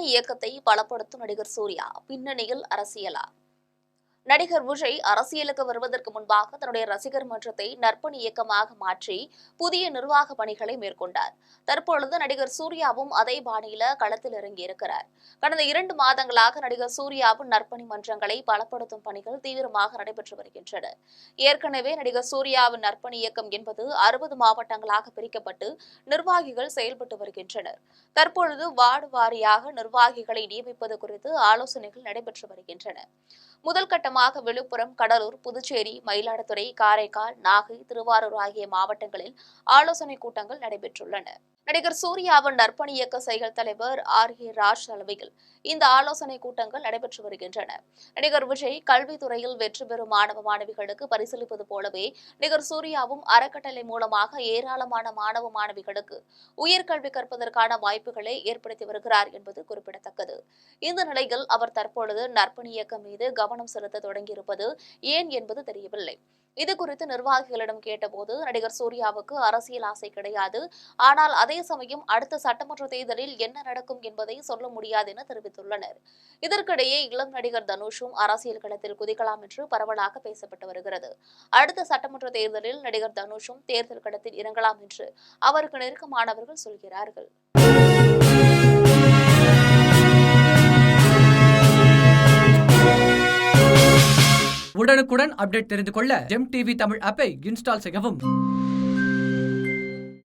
நற்பணி இயக்கத்தை பலப்படுத்தும் நடிகர் சூர்யா பின்னணியில் அரசியலா? நடிகர் விஜய் அரசியலுக்கு வருவதற்கு முன்பாக தன்னுடைய ரசிகர் மன்றத்தை நற்பணி இயக்கமாக மாற்றி புதிய நிர்வாக பணிகளை மேற்கொண்டார். தற்பொழுது நடிகர் சூர்யாவும் அதே பாணியில களத்தில் இறங்கியிருக்கிறார். கடந்த 2 மாதங்களாக நடிகர் சூர்யாவின் நற்பணி மன்றங்களை பலப்படுத்தும் பணிகள் தீவிரமாக நடைபெற்று வருகின்றன. ஏற்கனவே நடிகர் சூர்யாவின் நற்பணி இயக்கம் என்பது 60 மாவட்டங்களாக பிரிக்கப்பட்டு நிர்வாகிகள் செயல்பட்டு வருகின்றனர். தற்பொழுது வார்டு வாரியாக நிர்வாகிகளை நியமிப்பது குறித்து ஆலோசனைகள் நடைபெற்று வருகின்றன. முதல் கட்டமாக விழுப்புரம், கடலூர், புதுச்சேரி, மயிலாடுதுறை, காரைக்கால், நாகை, திருவாரூர் ஆகிய மாவட்டங்களில் ஆலோசனைக் கூட்டங்கள் நடைபெற்றுள்ளன. நடிகர் சூர்யாவின் நற்பணி இயக்க செயல் தலைவர் RK ராஜ் தலைமையில் இந்த ஆலோசனைக் கூட்டங்கள் நடைபெற்று வருகின்றன. நடிகர் விஜய் கல்வித்துறையில் வெற்றி பெறும் மாணவ மாணவிகளுக்கு பரிசீலிப்பது போலவே நடிகர் சூர்யாவும் அறக்கட்டளை மூலமாக ஏராளமான மாணவ மாணவிகளுக்கு உயர்கல்வி கற்பதற்கான வாய்ப்புகளை ஏற்படுத்தி வருகிறார் என்பது குறிப்பிடத்தக்கது. இந்த நிலையில் அவர் தற்பொழுது நற்பணி இயக்கம் மீது கவனம் செலுத்த தொடங்கியிருப்பது ஏன் என்பது தெரியவில்லை. இதுகுறித்து நிர்வாகிகளிடம் கேட்டபோது நடிகர் சூர்யாவுக்கு அரசியல் ஆசை கிடையாது, ஆனால் அதே சமயம் அடுத்த சட்டமன்ற தேர்தலில் என்ன நடக்கும் என்பதை சொல்ல முடியாது என தெரிவித்துள்ளனர். இதற்கிடையே இளம் நடிகர் தனுஷும் அரசியல் களத்தில் குதிக்கலாம் என்று பரவலாக பேசப்பட்டு வருகிறது. அடுத்த சட்டமன்ற தேர்தலில் நடிகர் தனுஷும் தேர்தல் களத்தில் இறங்கலாம் என்று அவருக்கு நெருக்கமானவர்கள் சொல்கிறார்கள். உடனுக்குடன் அப்டேட் தெரிந்து கொள்ள ஜெம் டிவி தமிழ் ஆப்பை இன்ஸ்டால் செய்யவும்.